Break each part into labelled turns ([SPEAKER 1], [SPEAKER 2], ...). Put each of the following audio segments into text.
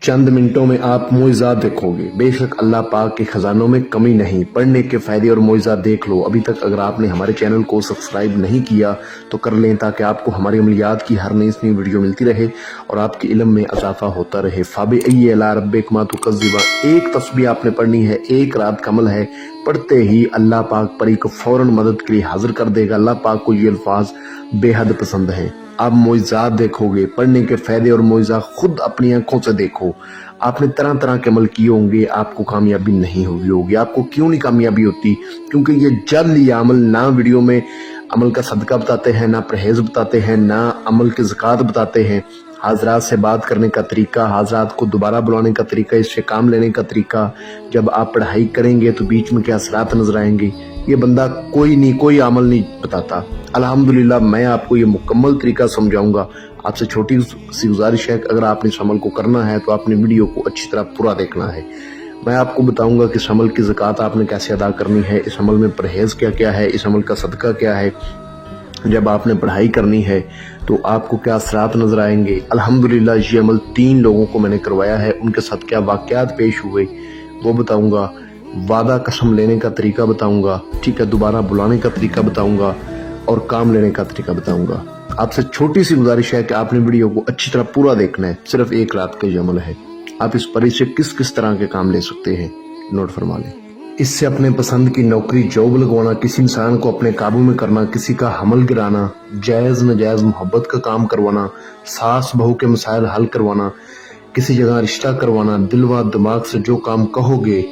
[SPEAKER 1] चंद मिनटों में आप मोइज़ात देखोगे। बेशक अल्लाह पाक के खजानों में कमी नहीं। पढ़ने के फायदे और मोइज़ात देख लो। अभी तक अगर आपने हमारे चैनल को सब्सक्राइब नहीं किया तो कर लें, ताकि आपको हमारी अमलियात की हर नई वीडियो मिलती रहे और आपके इल्म में इजाफा होता रहे। फाबिअय्यि अला रब्बिकुमा तुकज़्ज़िबान, एक तस्बीह आपने पढ़नी है, एक रात का अमल है। पढ़ते ही अल्लाह पाक परी को फौरन मदद के लिए हाजिर कर देगा। अल्लाह पाक को ये अल्फाज बेहद पसंद हैं। आप मोइज़ात देखोगे, पढ़ने के फायदे और मोइज़ात खुद अपनी आंखों से देखो। आपने तरह तरह के अमल किए होंगे, आपको कामयाबी नहीं हुई होगी। आपको क्यों नहीं कामयाबी होती? क्योंकि ये जल्द ये अमल ना वीडियो में अमल का सदका बताते हैं, ना परहेज बताते हैं, ना अमल की ज़कात बताते हैं। हाजरात से बात करने का तरीका, हाजरात को दोबारा बुलाने का तरीका, इससे काम लेने का तरीका, जब आप पढ़ाई करेंगे तो बीच में क्या असरात नजर आएंगे, ये बंदा कोई अमल नहीं बताता। अल्हम्दुलिल्लाह मैं आपको ये मुकम्मल तरीका समझाऊंगा। आपसे छोटी सी गुजारिश है कि अगर आपने इस अमल को करना है तो आपने वीडियो को अच्छी तरह पूरा देखना है। मैं आपको बताऊंगा कि इस अमल की ज़कात आपने कैसे अदा करनी है, इस अमल में परहेज क्या क्या है, इस अमल का सदका क्या है। जब आपने पढ़ाई करनी है तो आपको क्या असरात नजर आएंगे। अल्हम्दुलिल्लाह ये अमल 3 लोगों को मैंने करवाया है, उनके साथ क्या वाक़यात पेश हुए वो बताऊंगा। वादा कसम लेने का तरीका बताऊंगा, ठीक है, दोबारा बुलाने का तरीका बताऊंगा और काम लेने का तरीका बताऊंगा। आपसे छोटी सी गुजारिश है कि आपने वीडियो को अच्छी तरह पूरा देखना है। सिर्फ एक रात का ये अमल है। आप इस परी से किस किस तरह के काम ले सकते हैं, नोट फरमा लें। इससे अपने पसंद की नौकरी जॉब लगवाना, किसी इंसान को अपने काबू में करना, किसी का हमल गिराना, जायज़ नजायज़ मोहब्बत का काम करवाना, सास बहू के मसाइल हल करवाना, किसी जगह रिश्ता करवाना, दिल व दिमाग से जो काम कहोगे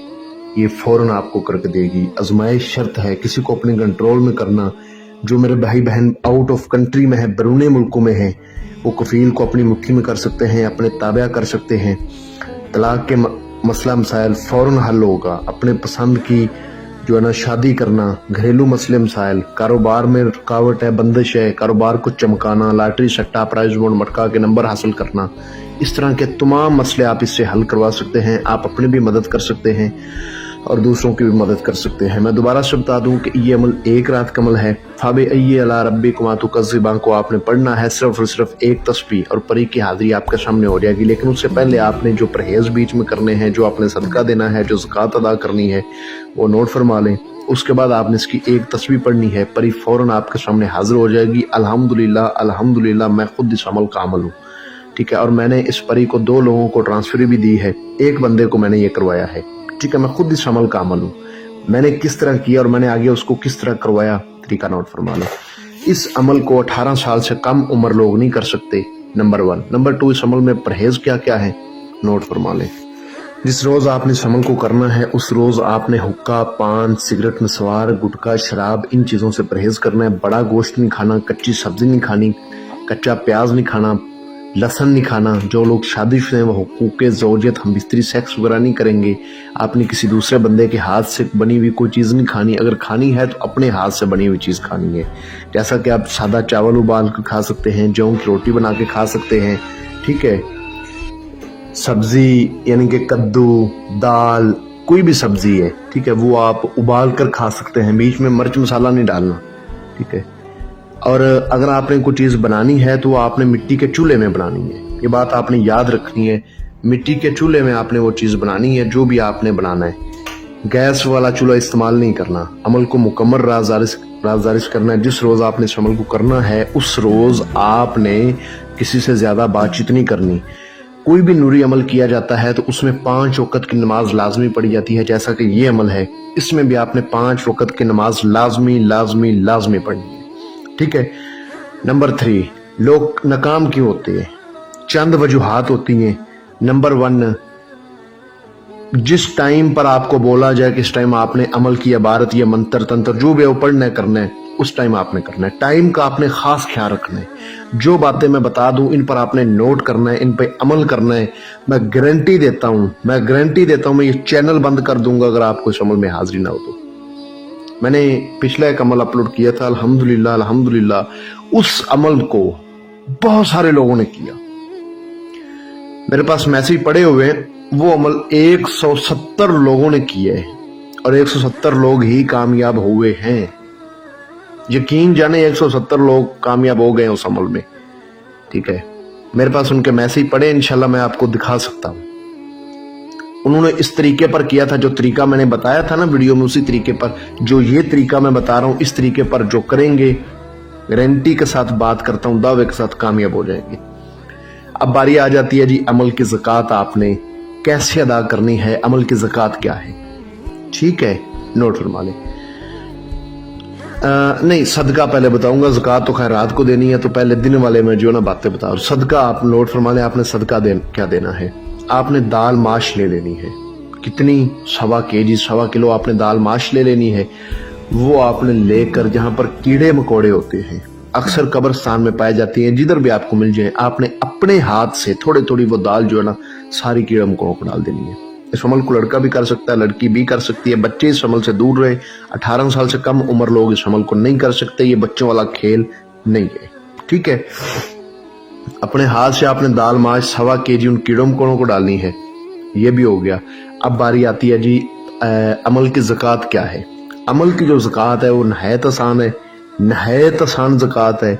[SPEAKER 1] ये फौरन आपको करके देगी। आजमाइश शर्त है, किसी को अपने कंट्रोल में करना। जो मेरे भाई बहन आउट ऑफ कंट्री में है, बैरूनी मुल्कों में है, वो कफील को अपनी मुट्ठी में कर सकते हैं, अपने ताबा कर सकते हैं। तलाक के मसला मसाइल फौरन हल होगा। अपने पसंद की जो है ना शादी करना, घरेलू मसले मसाइल, कारोबार में रुकावट है, बंदिश है, कारोबार को चमकाना, लॉटरी सट्टा प्राइज बोर्ड मटका के नंबर हासिल करना, इस तरह के तमाम मसले आप इससे हल करवा सकते हैं। आप अपनी भी मदद कर सकते हैं और दूसरों की भी मदद कर सकते हैं। मैं दोबारा से बता दूं कि ये अमल एक रात का अमल है। फाबिअय्यि अला रब्बिकुमा तुकज़्ज़िबान को आपने पढ़ना है, सिर्फ और सिर्फ एक तस्बीह, और परी की हाजिरी आपके सामने हो जाएगी। लेकिन उससे पहले आपने जो परहेज बीच में करने हैं, जो आपने सदका देना है, जो ज़कात अदा करनी है, वो नोट फरमा लें। उसके बाद आपने इसकी एक तस्बीह पढ़नी है, परी फौरन आपके सामने हाजिर हो जाएगी। अल्हम्दुलिल्लाह अल्हम्दुलिल्लाह मैं खुद इस अमल का अमल हूँ, ठीक है। और मैंने इस परी को 2 लोगों को ट्रांसफर भी दी है, एक बंदे को मैंने ये करवाया है, ठीक है। मैं खुद इस अमल का अमल हूँ। मैंने किस तरह किया और मैंने आगे उसको किस तरह करवाया, तरीका नोट फरमा लो। इस अमल को 18 साल से कम उम्र लोग नहीं कर सकते, नंबर 1। नंबर 2, इस अमल में परहेज क्या क्या है, नोट फरमा लें। जिस रोज़ आपने इस अमल को करना है उस रोज़ आपने हुक्का, पान, सिगरेट, नस्वार, गुटखा, शराब, इन चीज़ों से परहेज करना है। बड़ा गोश्त नहीं खाना, कच्ची सब्जी नहीं खानी, कच्चा प्याज नहीं खाना, लहसुन नहीं खाना। जो लोग शादीशुदा हैं वो हुकूक़े ज़ौजियत, हम बिस्तरी सेक्स वगैरह नहीं करेंगे। आपने किसी दूसरे बंदे के हाथ से बनी हुई कोई चीज़ नहीं खानी। अगर खानी है तो अपने हाथ से बनी हुई चीज़ खानी है। जैसा कि आप सादा चावल उबाल कर खा सकते हैं, जौ की रोटी बना के खा सकते हैं, ठीक है। सब्ज़ी यानी कि कद्दू, दाल, कोई भी सब्ज़ी है, ठीक है, वो आप उबाल कर खा सकते हैं। बीच में मिर्च मसाला नहीं डालना, ठीक है। और अगर आपने कोई चीज़ बनानी है तो आपने मिट्टी के चूल्हे में बनानी है। ये बात आपने याद रखनी है, मिट्टी के चूल्हे में आपने वो चीज़ बनानी है जो भी आपने बनाना है। गैस वाला चूल्हा इस्तेमाल नहीं करना। अमल को मुकम्मल राज़दारिश करना है। जिस रोज़ आपने इस अमल को करना है उस रोज़ आपने किसी से ज़्यादा बातचीत नहीं करनी। कोई भी नूरी अमल किया जाता है तो उसमें 5 वक़्त की नमाज लाजमी पढ़ी जाती है। जैसा कि ये अमल है, इसमें भी आपने 5 वक़्त की नमाज लाजमी पढ़नी है, ठीक है। नंबर 3, लोग नाकाम क्यों होते हैं? चंद वजूहात होती हैं। नंबर 1, जिस टाइम पर आपको बोला जाए कि इस टाइम आपने अमल की इबारत या मंत्र तंत्र जो भी पढ़ना है करना है, उस टाइम आपने करना है। टाइम का आपने खास ख्याल रखना है। जो बातें मैं बता दूं इन पर आपने नोट करना है, इन पे अमल करना है। मैं गारंटी देता हूं, मैं ये चैनल बंद कर दूंगा अगर आपको इस अमल में हाजिरी ना हो तो। मैंने पिछला एक अमल अपलोड किया था, अल्हम्दुलिल्लाह उस अमल को बहुत सारे लोगों ने किया। मेरे पास मैसेज पड़े हुए हैं। वो अमल 170 लोगों ने किया है और 170 लोग ही कामयाब हुए हैं। यकीन जाने 170 लोग कामयाब हो गए उस अमल में, ठीक है। मेरे पास उनके मैसेज पड़े, इंशाल्लाह मैं आपको दिखा सकता हूँ। उन्होंने इस तरीके पर किया था, जो तरीका मैंने बताया था ना वीडियो में, उसी तरीके पर, जो ये तरीका मैं बता रहा हूँ, इस तरीके पर जो करेंगे, गारंटी के साथ बात करता हूँ, दावे के साथ कामयाब हो जाएंगे। अब बारी आ जाती है जी अमल की ज़कात आपने कैसे अदा करनी है, अमल की ज़कात क्या है। ठीक है, नोट फरमा लें। नहीं, सदका पहले बताऊंगा, ज़कात तो खैर रात को देनी है, तो पहले दिन वाले में जो ना बातें बता रहा हूं। सदका आप नोट फरमा लें, आपने सदका क्या देना है। आपने दाल माश ले लेनी है। कितनी? 1.25 kg, 1.25 किलो आपने दाल माश ले लेनी है। वो आपने लेकर, जहां पर कीड़े मकोड़े होते हैं, अक्सर कब्रिस्तान में पाए जाती हैं, जिधर भी आपको मिल जाए, आपने अपने हाथ से थोड़ी थोड़ी वो दाल जो है ना सारी कीड़े मकोड़ों को डाल देनी है। इस अमल को लड़का भी कर सकता है, लड़की भी कर सकती है। बच्चे इस अमल से दूर रहे। 18 साल से कम उम्र लोग इस अमल को नहीं कर सकते, ये बच्चों वाला खेल नहीं है। ठीक है, अपने हाथ से आपने दाल माश 1.25 kg उन कीड़ों मकोड़ों को डालनी है। ये भी हो गया। अब बारी आती है जी अमल की ज़कात क्या है। अमल की जो ज़कात है वो नहायत आसान है, नहायत आसान ज़कात है।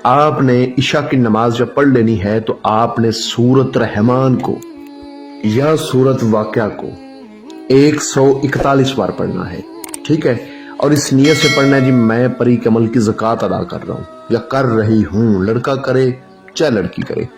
[SPEAKER 1] आपने इशा की नमाज जब पढ़ लेनी है तो आपने सूरत रहमान को या सूरत वाक़या को 141 बार पढ़ना है। ठीक है, और इस नियत से पढ़ना है जी मैं परी के अमल की ज़कात अदा कर रहा हूँ या कर रही हूँ, लड़का करे चाहे लड़की करे।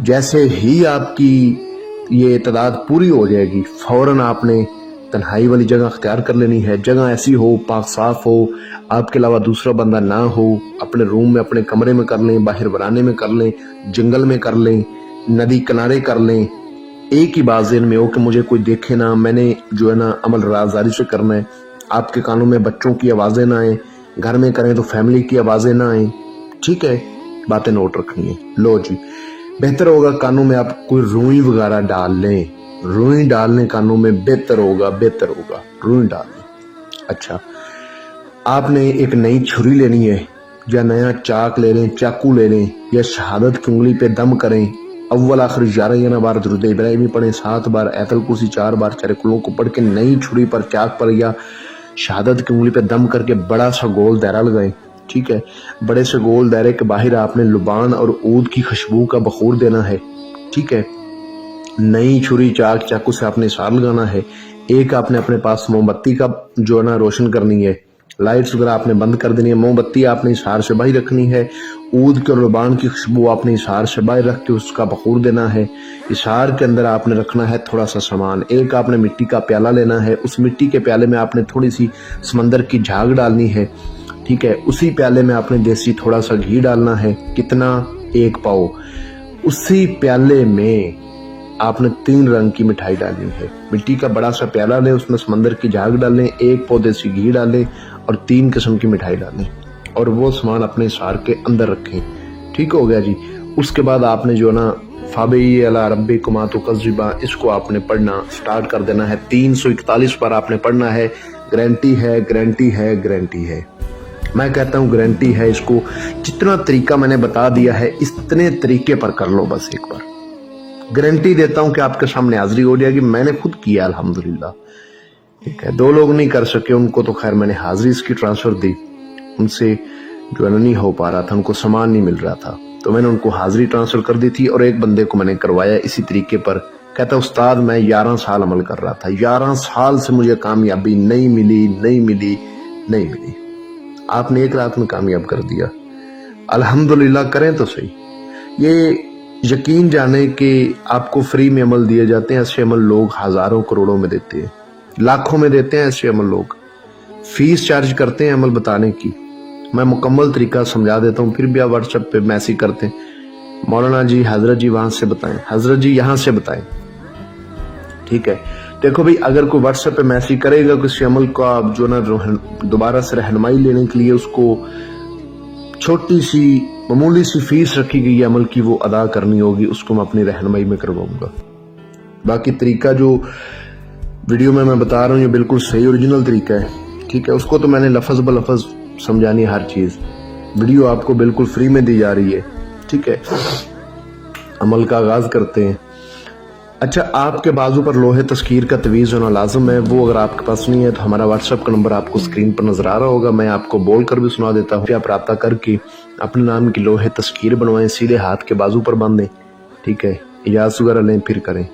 [SPEAKER 1] जैसे ही आपकी ये तादाद पूरी हो जाएगी, फौरन आपने तन्हाई वाली जगह अख्तियार कर लेनी है। जगह ऐसी हो, पाक साफ हो, आपके अलावा दूसरा बंदा ना हो। अपने रूम में, अपने कमरे में कर लें, बाहर बराने में कर लें, जंगल में कर लें, नदी किनारे कर लें। एक ही बात ज़हन में हो कि मुझे कोई देखे ना, मैंने जो है ना अमल राज़दारी से करना है। आपके कानों में बच्चों की आवाज़ें ना आए, घर में करें तो फैमिली की आवाज़ें ना आए। ठीक है, बातें नोट रखनी है। लो जी, बेहतर होगा कानों में आप कोई रुई वगैरह डाल लें, रुई डालने कानों में बेहतर होगा, बेहतर होगा, रुई डाल लें। अच्छा, आपने एक नई छुरी लेनी है या नया चाक ले लें, चाकू ले लें, या शहादत की उंगली पे दम करें। अव्वल आखिर 11 बार दुरूद इब्राहिमी पढ़ें, 7 बार आयतुल कुर्सी, 4 बार चार कुलों को पढ़ के नई छुरी पर, चाक पर या शहादत की उंगली पे दम करके बड़ा सा गोल दायरा लगाएं। ठीक है, बड़े से गोल दायरे के बाहर आपने लुबान और ऊद की खुशबू का बखूर देना है। ठीक है, नई छुरी चाक चाकू से आपने इशार लगाना है। एक आपने अपने पास मोमबत्ती का जो है ना रोशन करनी है, लाइट्स वगैरह आपने बंद कर देनी है। मोमबत्ती आपने इशार से बाहर रखनी है। ऊद के और लुबान की खुशबू आपने इशार से बाहर रख के उसका बखूर देना है। इशार के अंदर आपने रखना है थोड़ा सा सामान। एक आपने मिट्टी का प्याला लेना है, उस मिट्टी के प्याले में आपने थोड़ी सी समंदर की झाग डालनी है। ठीक है, उसी प्याले में आपने देसी थोड़ा सा घी डालना है। कितना? 1 पाव। उसी प्याले में आपने 3 रंग की मिठाई डालनी है। मिट्टी का बड़ा सा प्याला लें, उसमें समंदर की झाग डालें, 1 पाव देसी घी डालें और 3 किस्म की मिठाई डालें और वो सामान अपने सार के अंदर रखें। ठीक हो गया जी। उसके बाद आपने जो ना फाबी अला रब्बी कुमातो कज़िबा, इसको आपने पढ़ना स्टार्ट कर देना है। 341 बार आपने पढ़ना है। गारंटी है, गारंटी है, गारंटी है। मैं कहता हूँ गारंटी है। इसको जितना तरीका मैंने बता दिया है, इतने तरीके पर कर लो बस एक बार। गारंटी देता हूँ कि आपके सामने हाजिरी हो जाएगी। मैंने खुद किया अल्हम्दुलिल्लाह। ठीक है, 2 लोग नहीं कर सके, उनको तो खैर मैंने हाजिरी इसकी ट्रांसफर दी। उनसे जो है नहीं हो पा रहा था, उनको सामान नहीं मिल रहा था, तो मैंने उनको हाजिरी ट्रांसफर कर दी थी। और एक बंदे को मैंने करवाया इसी तरीके पर। कहता उस्ताद मैं 11 साल अमल कर रहा था, 11 साल से मुझे कामयाबी नहीं मिली, नहीं मिली, नहीं मिली। आपने एक रात में कामयाब कर दिया, अल्हम्दुलिल्लाह। करें तो सही। ये यकीन जाने कि आपको फ्री में अमल दिए जाते हैं। ऐसे अमल लोग हजारों करोड़ों में देते हैं, लाखों में देते हैं। ऐसे अमल लोग फीस चार्ज करते हैं अमल बताने की। मैं मुकम्मल तरीका समझा देता हूँ, फिर भी आप व्हाट्सएप पे मैसेज करते हैं, मौलाना जी, हजरत जी वहां से बताएं, हजरत जी यहाँ से बताएं। ठीक है, देखो भाई, अगर कोई व्हाट्सएप पे मैसेज करेगा किसी अमल को, आप जो ना दोबारा से रहनुमाई लेने के लिए उसको छोटी सी मामूली सी फीस रखी गई है अमल की, वो अदा करनी होगी। उसको मैं अपनी रहनुमाई में करवाऊंगा। बाकी तरीका जो वीडियो में मैं बता रहा हूँ ये बिल्कुल सही ओरिजिनल तरीका है। ठीक है, उसको तो मैंने लफज ब लफज समझानी है हर चीज। वीडियो आपको बिल्कुल फ्री में दी जा रही है। ठीक है, अमल का आगाज करते हैं। अच्छा, आपके बाजू पर लोहे तस्कीर का तवीज़ होना लाजम है। वो अगर आपके पास नहीं है तो हमारा व्हाट्सएप का नंबर आपको स्क्रीन पर नजर आ रहा होगा। मैं आपको बोल कर भी सुना देता हूँ। आप राब्ता करके अपने नाम की लोहे तस्कीर बनवाएं, सीधे हाथ के बाजू पर बांधें। ठीक है, इजाज़त वगैरह लें फिर करें।